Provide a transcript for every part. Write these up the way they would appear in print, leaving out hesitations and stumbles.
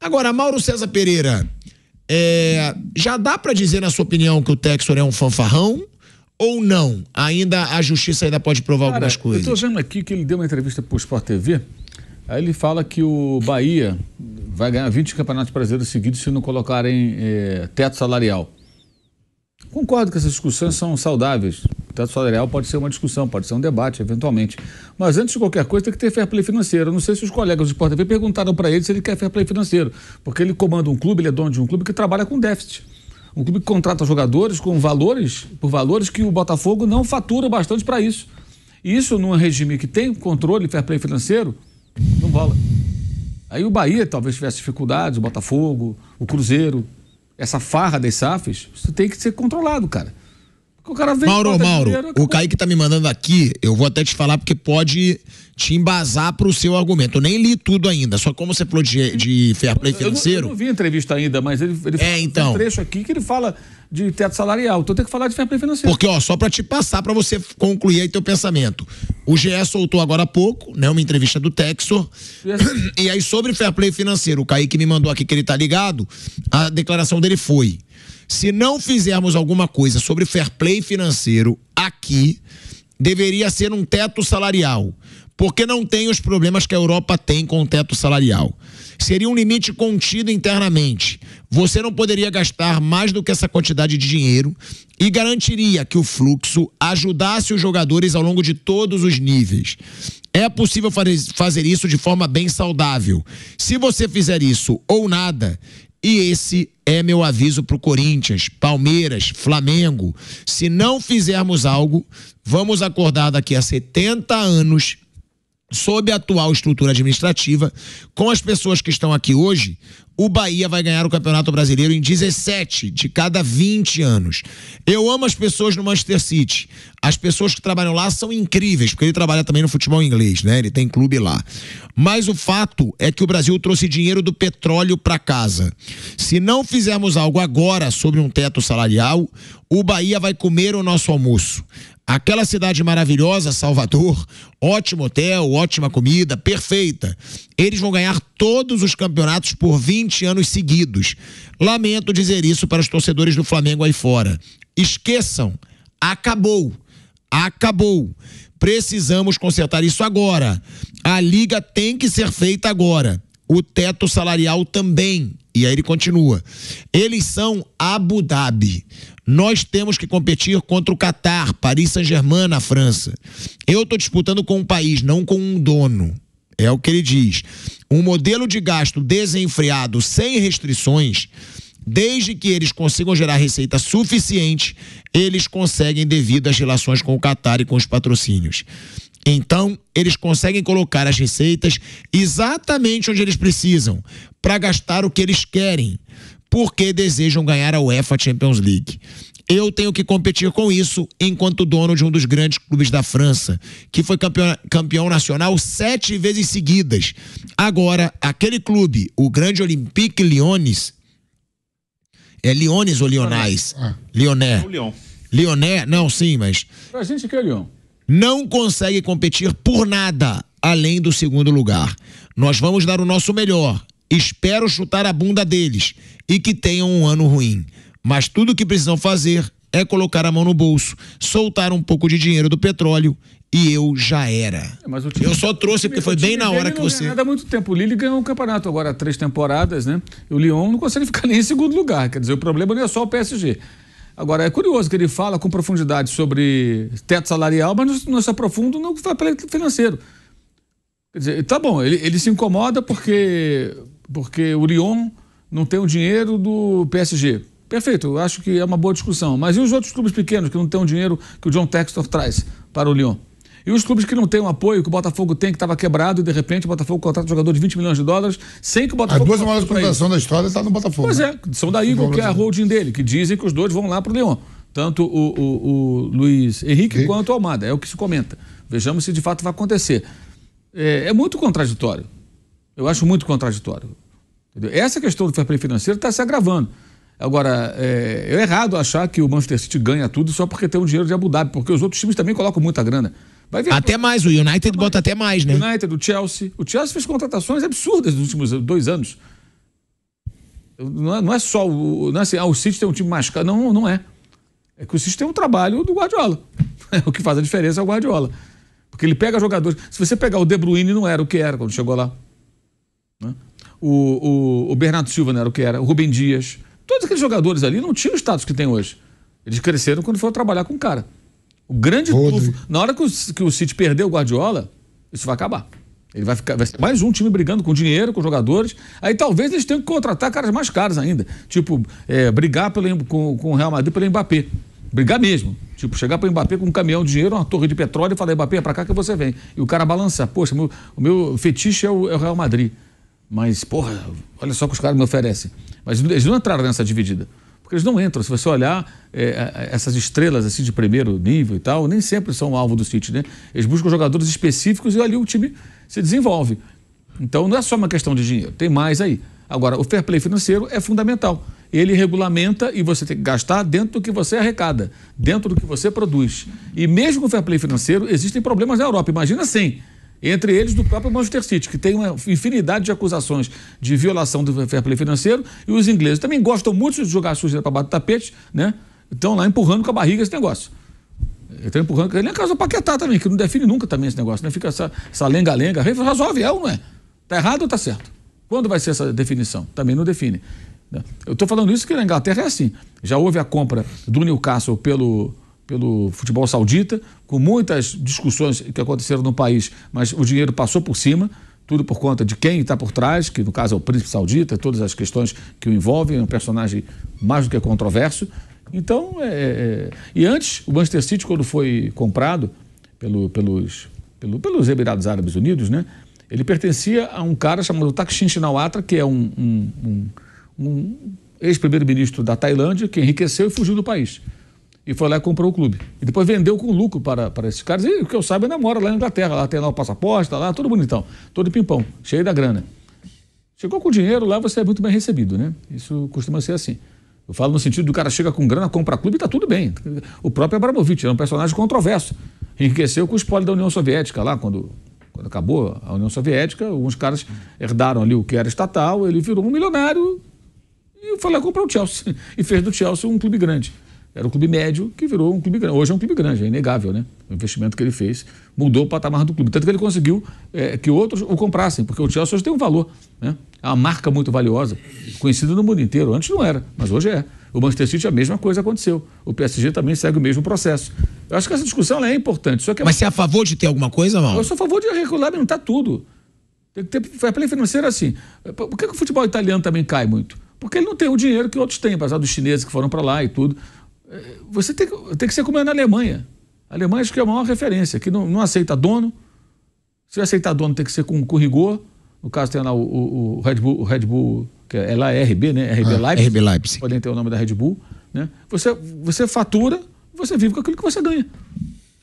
Agora, Mauro César Pereira, já dá pra dizer, na sua opinião, que o Textor é um fanfarrão ou não? Ainda a justiça ainda pode provar algumas coisas. Eu tô vendo aqui que ele deu uma entrevista pro Sport TV, aí ele fala que o Bahia vai ganhar 20 campeonatos brasileiros seguidos se não colocarem teto salarial. Concordo que essas discussões são saudáveis. O teto salarial pode ser uma discussão, pode ser um debate, eventualmente. Mas antes de qualquer coisa, tem que ter fair play financeiro. Eu não sei se os colegas do Sport TV perguntaram para ele se ele quer fair play financeiro. Porque ele comanda um clube, ele é dono de um clube que trabalha com déficit. Um clube que contrata jogadores por valores que o Botafogo não fatura bastante para isso. E isso, num regime que tem controle, fair play financeiro, não rola. Aí o Bahia talvez tivesse dificuldades, o Botafogo, o Cruzeiro. Essa farra das SAFs, isso tem que ser controlado, cara. Porque o cara vem... Mauro, o Kaique tá me mandando aqui, eu vou até te falar porque pode te embasar pro seu argumento. Eu nem li tudo ainda, só como você falou de fair play financeiro... Eu não vi a entrevista ainda, mas ele então, um trecho aqui que ele fala de teto salarial, então tem que falar de fair play financeiro. Porque, só pra te passar, pra você concluir aí teu pensamento. O GE soltou agora há pouco, né, uma entrevista do Textor, e aí sobre fair play financeiro, o Kaique me mandou aqui que ele tá ligado, a declaração dele foi: se não fizermos alguma coisa sobre fair play financeiro aqui, deveria ser um teto salarial, porque não tem os problemas que a Europa tem com o teto salarial. Seria um limite contido internamente. Você não poderia gastar mais do que essa quantidade de dinheiro e garantiria que o fluxo ajudasse os jogadores ao longo de todos os níveis. É possível fazer isso de forma bem saudável. Se você fizer isso ou nada, e esse é meu aviso pro Corinthians, Palmeiras, Flamengo, se não fizermos algo, vamos acordar daqui a 70 anos, sob a atual estrutura administrativa, com as pessoas que estão aqui hoje, o Bahia vai ganhar o Campeonato Brasileiro em 17 de cada 20 anos. Eu amo as pessoas no Manchester City. As pessoas que trabalham lá são incríveis, porque ele trabalha também no futebol inglês, né? Ele tem clube lá. Mas o fato é que o Brasil trouxe dinheiro do petróleo para casa. Se não fizermos algo agora sobre um teto salarial, o Bahia vai comer o nosso almoço. Aquela cidade maravilhosa, Salvador, ótimo hotel, ótima comida, perfeita. Eles vão ganhar todos os campeonatos por 20 anos seguidos. Lamento dizer isso para os torcedores do Flamengo aí fora. Esqueçam, acabou. Acabou. Precisamos consertar isso agora. A liga tem que ser feita agora. O teto salarial também. E aí ele continua. Eles são Abu Dhabi. Nós temos que competir contra o Qatar, Paris Saint-Germain na França. Eu estou disputando com um país, não com um dono. É o que ele diz. Um modelo de gasto desenfreado, sem restrições, desde que eles consigam gerar receita suficiente, eles conseguem devido às relações com o Qatar e com os patrocínios. Então, eles conseguem colocar as receitas exatamente onde eles precisam, para gastar o que eles querem, porque desejam ganhar a UEFA Champions League. Eu tenho que competir com isso enquanto dono de um dos grandes clubes da França, que foi campeão nacional 7 vezes seguidas. Agora, aquele clube, o grande Olympique Lyonnais, é Lyonnais ou Lyonnais? Lyonnais. Lyonnais, não, sim, mas... Pra gente que é Lyon. Não consegue competir por nada além do segundo lugar. Nós vamos dar o nosso melhor. Espero chutar a bunda deles e que tenham um ano ruim. Mas tudo o que precisam fazer é colocar a mão no bolso, soltar um pouco de dinheiro do petróleo e eu já era. Eu só trouxe porque foi bem na hora que você... Não há muito tempo. O Lille ganhou um campeonato agora há 3 temporadas, né? E o Lyon não consegue ficar nem em segundo lugar. Quer dizer, o problema não é só o PSG. Agora, é curioso que ele fala com profundidade sobre teto salarial, mas não se aprofunda no financeiro. Quer dizer, tá bom, ele se incomoda porque o Lyon não tem o dinheiro do PSG. Perfeito, eu acho que é uma boa discussão. Mas e os outros clubes pequenos que não têm o dinheiro que o John Textor traz para o Lyon? E os clubes que não têm o apoio que o Botafogo tem, que estava quebrado, e de repente o Botafogo contrata um jogador de 20 milhões de dólares, sem que o Botafogo... As duas maiores contratações da história estão no Botafogo. Pois é, são da Eagle, que é a holding dele, que dizem que os dois vão lá para o Lyon. Tanto o Luiz Henrique quanto o Almada, é o que se comenta. Vejamos se de fato vai acontecer. É muito contraditório. Eu acho muito contraditório. Entendeu? Essa questão do fair play financeiro está se agravando. Agora, é errado achar que o Manchester City ganha tudo só porque tem o dinheiro de Abu Dhabi, porque os outros times também colocam muita grana. Vai ver até mais, o United bota até mais, né? O United, o Chelsea. O Chelsea fez contratações absurdas nos últimos 2 anos. Não é só não é assim, o City tem um time mais caro. Não, não é. É que o City tem um trabalho do Guardiola. O que faz a diferença é o Guardiola. Porque ele pega jogadores. Se você pegar o De Bruyne, não era o que era quando chegou lá. Né? O Bernardo Silva não era o que era. O Rubem Dias. Todos aqueles jogadores ali não tinham o status que tem hoje. Eles cresceram quando foram trabalhar com o cara. O grande trunfo. Na hora que o City perder o Guardiola, isso vai acabar. Ele vai ser mais um time brigando com dinheiro, com jogadores. Aí talvez eles tenham que contratar caras mais caros ainda. Tipo, brigar com o Real Madrid pelo Mbappé. Brigar mesmo. Tipo, chegar para o Mbappé com um caminhão de dinheiro, uma torre de petróleo e falar: Mbappé, é para cá que você vem. E o cara balançar. Poxa, o meu fetiche é o Real Madrid. Mas, porra, olha só o que os caras me oferecem. Mas eles não entraram nessa dividida. Porque eles não entram. Se você olhar essas estrelas assim de primeiro nível e tal, nem sempre são alvo do City, né? Eles buscam jogadores específicos e ali o time se desenvolve. Então não é só uma questão de dinheiro, tem mais aí. Agora, o fair play financeiro é fundamental. Ele regulamenta e você tem que gastar dentro do que você arrecada, dentro do que você produz. E mesmo com o fair play financeiro, existem problemas na Europa. Imagina sem. Entre eles do próprio Manchester City, que tem uma infinidade de acusações de violação do fair play financeiro, e os ingleses também gostam muito de jogar sujeira para baixo do tapete, né? Estão lá empurrando com a barriga esse negócio. Estão empurrando, nem a casa do Paquetá também, que não define nunca também esse negócio, né? Fica essa lenga-lenga, resolve, ou não é? Tá errado ou tá certo? Quando vai ser essa definição? Também não define. Eu estou falando isso que na Inglaterra é assim. Já houve a compra do Newcastle pelo futebol saudita, com muitas discussões que aconteceram no país, mas o dinheiro passou por cima, tudo por conta de quem está por trás, que no caso é o príncipe saudita, todas as questões que o envolvem, é um personagem mais do que controverso. Então, e antes, o Manchester City, quando foi comprado pelos Emirados Árabes Unidos, né, ele pertencia a um cara chamado Thaksin Shinawatra, que é um ex-primeiro-ministro da Tailândia, que enriqueceu e fugiu do país. E foi lá e comprou o clube. E depois vendeu com lucro para esses caras. E o que eu saiba, ainda mora lá na Inglaterra. Lá tem lá o passaporte, tá lá, todo bonitão. Todo pimpão, cheio da grana. Chegou com dinheiro lá, você é muito bem recebido, né? Isso costuma ser assim. Eu falo no sentido do cara chega com grana, compra clube e tá tudo bem. O próprio Abramovich era um personagem controverso. Enriqueceu com o espólio da União Soviética lá, quando acabou a União Soviética, alguns caras herdaram ali o que era estatal, ele virou um milionário e foi lá comprar o Chelsea. E fez do Chelsea um clube grande. Era um clube médio que virou um clube grande. Hoje é um clube grande, é inegável, né? O investimento que ele fez mudou o patamar do clube. Tanto que ele conseguiu que outros o comprassem, porque o Chelsea hoje tem um valor, né? É uma marca muito valiosa, conhecida no mundo inteiro. Antes não era, mas hoje é. O Manchester City, a mesma coisa aconteceu. O PSG também segue o mesmo processo. Eu acho que essa discussão é importante. Só que mas você é a favor de ter alguma coisa, Mauro? Eu sou a favor de regulamentar tudo. Tem que ter fair play financeiro assim. Por que o futebol italiano também cai muito? Porque ele não tem o dinheiro que outros têm, apesar dos chineses que foram para lá e tudo. Você tem que ser como é na Alemanha. A Alemanha acho que é a maior referência, que não aceita dono. Se aceitar dono tem que ser com rigor. No caso tem lá o Red Bull, que é lá RB, né? RB Leipzig. Podem ter o nome da Red Bull, né? Você fatura, você vive com aquilo que você ganha.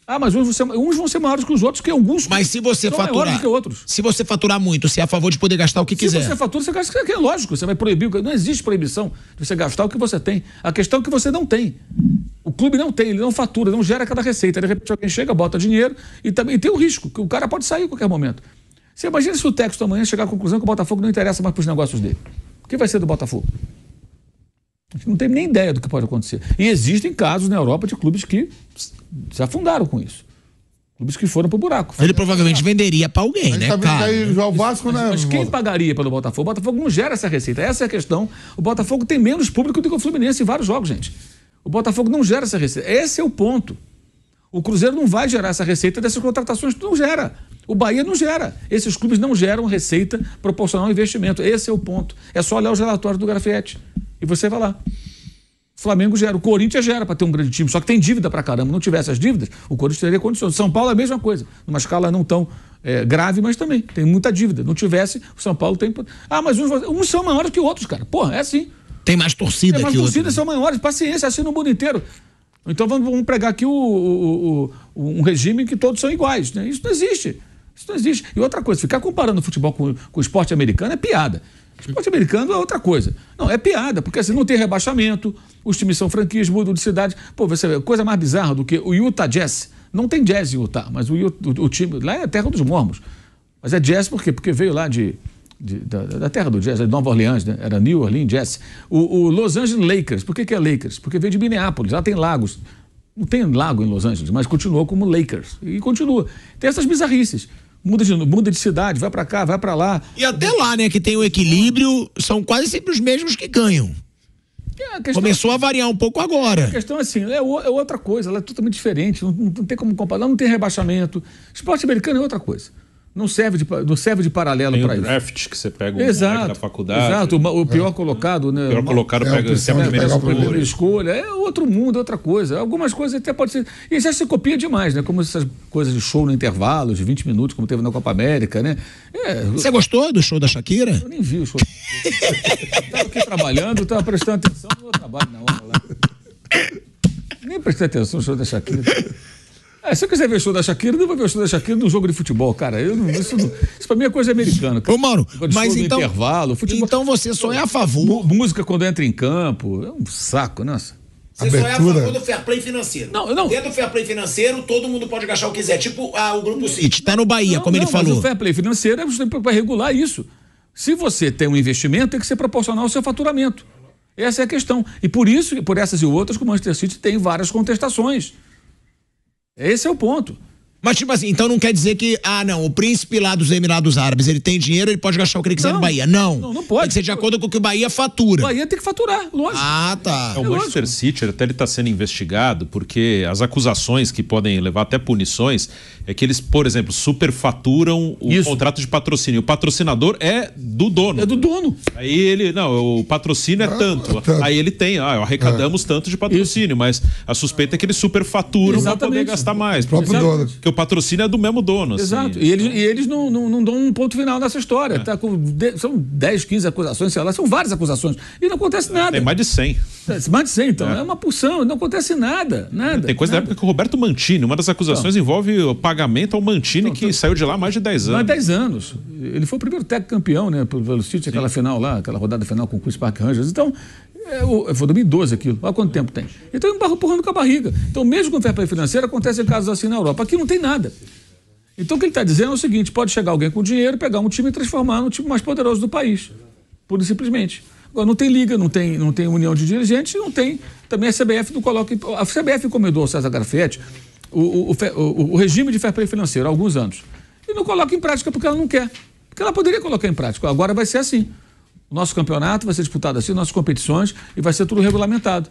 Ah, mas uns vão ser maiores que os outros, que alguns mas se você são faturar, maiores que outros. Se você faturar muito, você é a favor de poder gastar o que quiser. Se você fatura, você gasta, é lógico, você vai proibir. Não existe proibição de você gastar o que você tem. A questão é que você não tem. O clube não tem, ele não fatura, não gera cada receita. De repente alguém chega, bota dinheiro e também tem o risco, que o cara pode sair a qualquer momento. Você imagina se o Texto amanhã chegar à conclusão que o Botafogo não interessa mais para os negócios dele. O que vai ser do Botafogo? A gente não tem nem ideia do que pode acontecer. E existem casos na Europa de clubes que se afundaram com isso. Clubes que foram pro buraco. Ele provavelmente venderia para alguém, né? O Vasco, né? Mas quem pagaria pelo Botafogo? O Botafogo não gera essa receita. Essa é a questão. O Botafogo tem menos público do que o Fluminense em vários jogos, gente. O Botafogo não gera essa receita. Esse é o ponto. O Cruzeiro não vai gerar essa receita dessas contratações. Não gera. O Bahia não gera. Esses clubes não geram receita proporcional ao investimento. Esse é o ponto. É só olhar os relatórios do Grafietti. E você vai lá. O Flamengo gera, o Corinthians gera para ter um grande time, só que tem dívida pra caramba. Não tivesse as dívidas, o Corinthians teria condições. São Paulo é a mesma coisa, numa escala não tão grave, mas também tem muita dívida. Não tivesse, o São Paulo tem. Ah, mas uns são maiores que outros, cara. Porra, é assim. Tem mais torcida que outros. Tem mais torcida, são maiores. Paciência, assim no mundo inteiro. Então vamos pregar aqui um regime que todos são iguais, né? Isso não existe. Isso não existe. E outra coisa, ficar comparando o futebol com o esporte americano é piada. O esporte americano é outra coisa. Não, é piada, porque assim, não tem rebaixamento, os times são franquias, mudam de cidade. Pô, você vê, coisa mais bizarra do que o Utah Jazz. Não tem jazz em Utah, mas o time lá é a terra dos mormons. Mas é jazz por quê? Porque veio lá de da terra do jazz, de Nova Orleans, né? Era New Orleans Jazz. O Los Angeles Lakers. Por que é Lakers? Porque veio de Minneapolis, lá tem lagos. Não tem lago em Los Angeles, mas continuou como Lakers. E continua. Tem essas bizarrices. Muda de cidade, vai para cá, vai para lá. E até lá, né, que tem o equilíbrio, são quase sempre os mesmos que ganham. Começou a variar um pouco agora. A questão assim, é outra coisa, ela é totalmente diferente, não tem como comparar, não tem rebaixamento. Esporte americano é outra coisa. Não serve de paralelo para isso. Tem o draft que você pega um moleque da faculdade. Exato, o pior colocado, né? O pior colocado pega a primeira escolha. É outro mundo, é outra coisa. Algumas coisas até pode ser. E já se copia demais, né? Como essas coisas de show no intervalo, de 20 minutos, como teve na Copa América, né? Você gostou do show da Shakira? Eu nem vi o show. Estava aqui trabalhando, estava prestando atenção no meu trabalho na hora lá. Nem prestei atenção no show da Shakira. Se eu quiser ver o show da Shakira, não vou ver o show da Shakira no jogo de futebol, cara. Isso pra mim é coisa americana. Ô, Mauro, mas então... intervalo, futebol... Então você só é a favor... Música quando entra em campo, é um saco, nossa. Você só é a favor do fair play financeiro. Não. Dentro do fair play financeiro, todo mundo pode gastar o que quiser. Tipo o Grupo City, tá no Bahia, como ele falou. Mas o fair play financeiro é justamente para regular isso. Se você tem um investimento, tem que ser proporcional ao seu faturamento. Essa é a questão. E por isso, por essas e outras, que o Manchester City tem várias contestações. Esse é o ponto. Mas, tipo assim, então não quer dizer que, o príncipe lá dos Emirados Árabes, ele tem dinheiro, ele pode gastar o que ele quiser no Bahia. Não pode. Tem que ser de acordo com o que o Bahia fatura. O Bahia tem que faturar, lógico. Tá. O Manchester City, até ele está sendo investigado, porque as acusações que podem levar até punições é que eles, por exemplo, superfaturam o contrato de patrocínio. O patrocinador é do dono. É do dono. Aí ele, o patrocínio é tanto. Aí ele tem, arrecadamos tanto de patrocínio, mas a suspeita é que eles superfaturam para poder gastar mais. O próprio dono. Porque o patrocínio é do mesmo dono. Exato. Assim. E eles não dão um ponto final nessa história. Tá são 10, 15 acusações, sei lá, são várias acusações. E não acontece nada. Tem mais de 100. Mais de 100, então. É uma porção, não acontece nada. Tem coisa da época que o Roberto Mantini, uma das acusações envolve o pagamento ao Mantini, que saiu de lá há mais de 10 anos. Mais de 10 anos. Ele foi o primeiro técnico campeão, né, pelo City, aquela final lá, aquela rodada final com o Chris Park Rangers. Então, foi 2012 aquilo. Olha quanto tempo tem. Então, empurrando com a barriga. Então, mesmo com o fair play financeiro, acontece em casos assim na Europa. Aqui não tem nada. Então, o que ele está dizendo é o seguinte: pode chegar alguém com dinheiro, pegar um time e transformar no time mais poderoso do país. Pura e simplesmente. Agora, não tem liga, não tem união de dirigentes, não tem. Também a CBF não coloca. A CBF encomendou ao César Grafietti o regime de fair play financeiro há alguns anos. E não coloca em prática porque ela não quer. Porque ela poderia colocar em prática. Agora vai ser assim. O nosso campeonato vai ser disputado assim, nossas competições, e vai ser tudo regulamentado.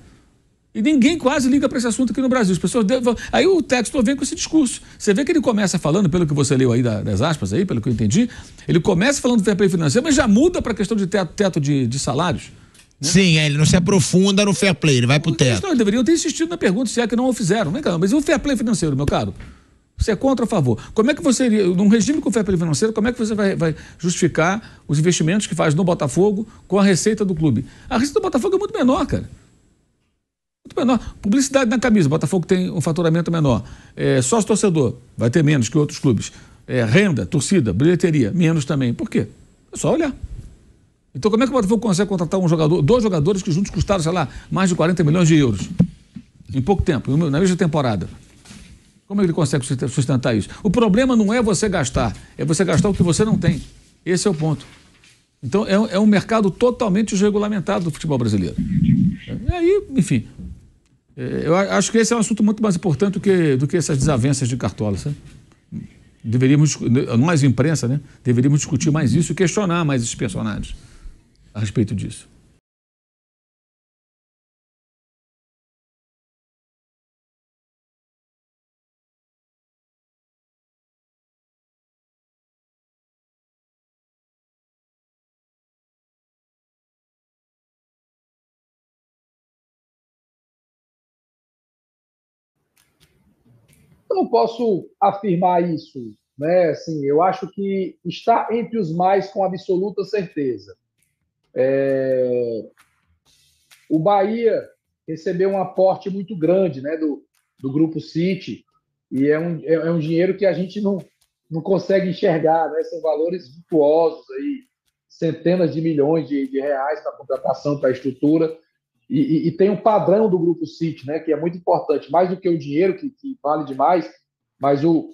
E ninguém quase liga para esse assunto aqui no Brasil. As pessoas aí o Textor vem com esse discurso. Você vê que ele começa falando, pelo que você leu aí das aspas, aí, pelo que eu entendi, ele começa falando do fair play financeiro, mas já muda para a questão de teto de salários. Né? Sim, ele não se aprofunda no fair play, ele vai pro teto. Eles deveriam ter insistido na pergunta, se é que não o fizeram. Mas e o fair play financeiro, meu caro? Você é contra ou a favor? Como é que você iria, num regime com fair play financeiro, como é que você vai justificar os investimentos que faz no Botafogo com a receita do clube? A receita do Botafogo é muito menor, cara. Muito menor. Publicidade na camisa, o Botafogo tem um faturamento menor. Sócio-torcedor, vai ter menos que outros clubes. Renda, torcida, bilheteria, menos também. Por quê? É só olhar. Então, como é que o Botafogo consegue contratar dois jogadores que juntos custaram, sei lá, mais de 40 milhões de euros? Em pouco tempo, na mesma temporada. Como é que ele consegue sustentar isso? O problema não é você gastar, é você gastar o que você não tem. Esse é o ponto. Então, é um mercado totalmente desregulamentado do futebol brasileiro. E aí, enfim, eu acho que esse é um assunto muito mais importante do que essas desavenças de cartola, sabe? Nós, imprensa, né? Deveríamos discutir mais isso e questionar mais esses personagens a respeito disso. Eu não posso afirmar isso, né? Assim, eu acho que está entre os mais com absoluta certeza. O Bahia recebeu um aporte muito grande, né, do Grupo City, e é um dinheiro que a gente não consegue enxergar, né? São valores virtuosos, aí, centenas de milhões de reais para a contratação, para a estrutura. E tem um padrão do Grupo City, né, que é muito importante, mais do que o dinheiro, que vale demais, mas o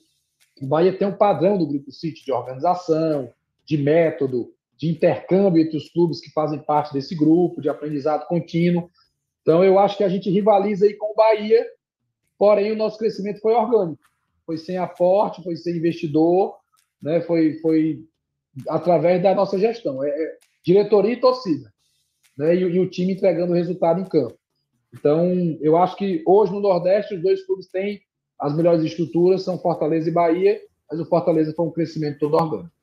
Bahia tem um padrão do Grupo City de organização, de método, de intercâmbio entre os clubes que fazem parte desse grupo, de aprendizado contínuo. Então, eu acho que a gente rivaliza aí com o Bahia, porém o nosso crescimento foi orgânico. Foi sem aporte, foi sem investidor, né? Foi através da nossa gestão. Diretoria e torcida, né? E o time entregando o resultado em campo. Então, eu acho que hoje no Nordeste os dois clubes têm as melhores estruturas, são Fortaleza e Bahia, mas o Fortaleza foi um crescimento todo orgânico.